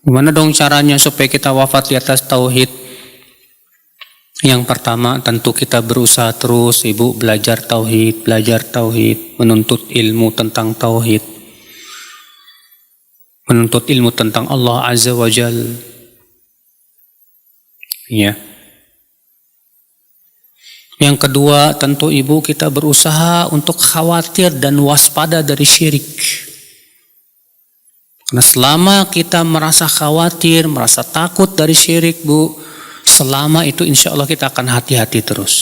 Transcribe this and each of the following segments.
Gimana dong caranya supaya kita wafat di atas tauhid? Yang pertama tentu kita berusaha terus ibu belajar tauhid, menuntut ilmu tentang tauhid, menuntut ilmu tentang Allah Azza wa Jal. Ya. Yang kedua tentu ibu kita berusaha untuk khawatir dan waspada dari syirik. Karena selama kita merasa khawatir, merasa takut dari syirik bu, selama itu insya Allah kita akan hati-hati terus.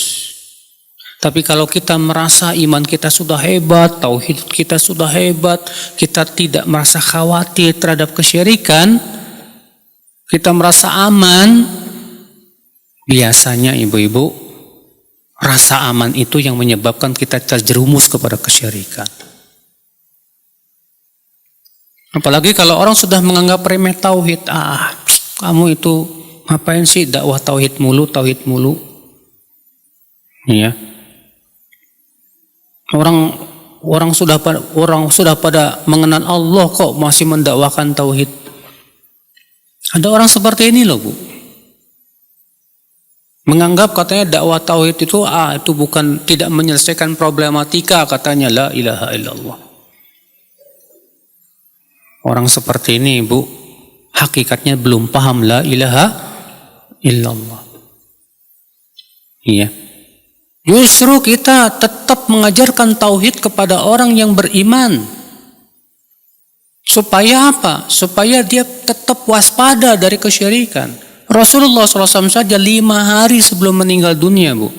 Tapi kalau kita merasa iman kita sudah hebat, tauhid kita sudah hebat, kita tidak merasa khawatir terhadap kesyirikan, kita merasa aman, biasanya ibu-ibu, rasa aman itu yang menyebabkan kita terjerumus kepada kesyirikan. Apalagi kalau orang sudah menganggap remeh tauhid, kamu itu ngapain sih dakwah tauhid mulu. Ya. Orang sudah pada mengenal Allah kok masih mendakwakan tauhid. Ada orang seperti ini loh, Bu. Menganggap katanya dakwah tauhid itu bukan tidak menyelesaikan problematika, katanya la ilaha illallah. Orang seperti ini, Bu, hakikatnya belum paham la ilaha illallah. Iya. Justru kita tetap mengajarkan tauhid kepada orang yang beriman. Supaya apa? Supaya dia tetap waspada dari kesyirikan. Rasulullah SAW saja 5 hari sebelum meninggal dunia, Bu.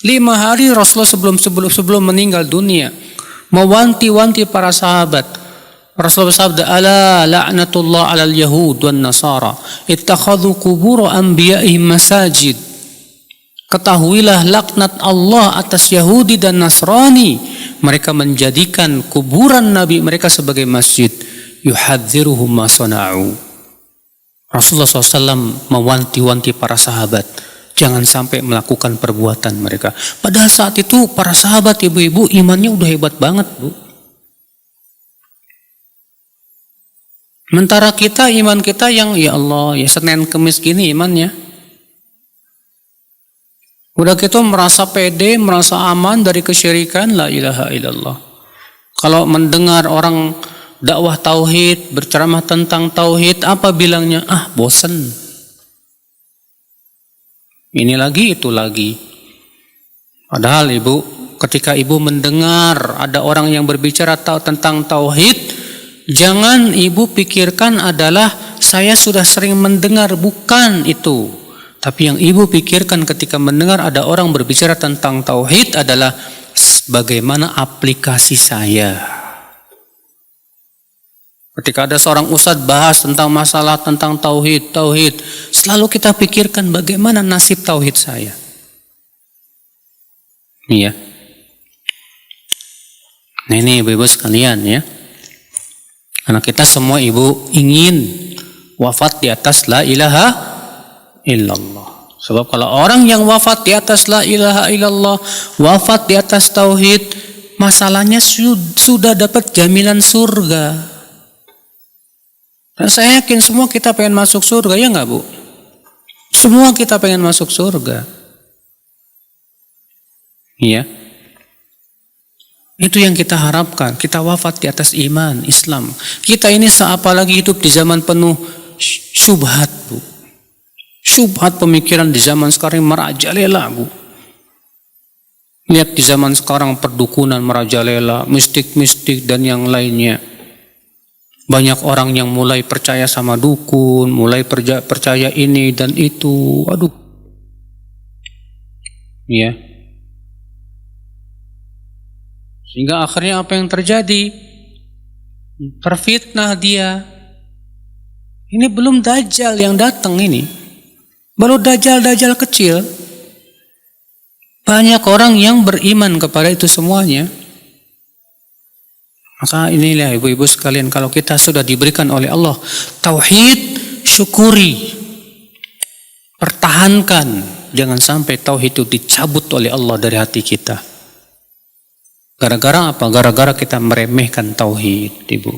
5 hari Rasulullah sebelum meninggal dunia mewanti-wanti para sahabat. Rasulullah sabda, ala la'natullah alal yahud wan nasara ittakhadhu qubur anbiya'ihim masajid. Ketahuilah laknat Allah atas Yahudi dan Nasrani, mereka menjadikan kuburan nabi mereka sebagai masjid. Yuhadziruhum ma sana'u. Rasulullah SAW mewanti-wanti para sahabat jangan sampai melakukan perbuatan mereka. Padahal saat itu para sahabat ibu-ibu imannya udah hebat banget, Bu. Sementara kita, iman kita yang ya Allah, ya Senin Kemis gini imannya. Udah gitu merasa pede, merasa aman dari kesyirikan, la ilaha illallah. Kalau mendengar orang dakwah tauhid, berceramah tentang tauhid, apa bilangnya? Bosen. Ini lagi, itu lagi. Padahal ibu, ketika ibu mendengar ada orang yang berbicara tentang tauhid, jangan ibu pikirkan adalah saya sudah sering mendengar, bukan itu. Tapi yang ibu pikirkan ketika mendengar ada orang berbicara tentang tauhid adalah bagaimana aplikasi saya. Ketika ada seorang ustadz bahas tentang masalah tentang tauhid, selalu kita pikirkan bagaimana nasib tauhid saya. Iya. Nah ini ibu-ibu sekalian ya. Karena kita semua ibu ingin wafat di atas la ilaha illallah. Sebab kalau orang yang wafat di atas la ilaha illallah, wafat di atas tauhid, masalahnya sudah dapat jaminan surga. Dan saya yakin semua kita pengen masuk surga, ya enggak, Bu? Semua kita pengen masuk surga. Iya. Itu yang kita harapkan. Kita wafat di atas iman, Islam. Kita ini apalagi hidup di zaman penuh syubhat, Bu. Syubhat pemikiran di zaman sekarang merajalela, Bu. Lihat di zaman sekarang perdukunan merajalela, mistik-mistik dan yang lainnya. Banyak orang yang mulai percaya sama dukun, mulai percaya ini dan itu. Aduh. Iya. Sehingga akhirnya apa yang terjadi? Terfitnah dia. Ini belum dajjal yang datang ini. Baru dajjal kecil. Banyak orang yang beriman kepada itu semuanya. Maka inilah ibu-ibu sekalian, kalau kita sudah diberikan oleh Allah tauhid, syukuri. Pertahankan. Jangan sampai tauhid itu dicabut oleh Allah dari hati kita. Gara-gara apa? Gara-gara kita meremehkan tauhid, ibu.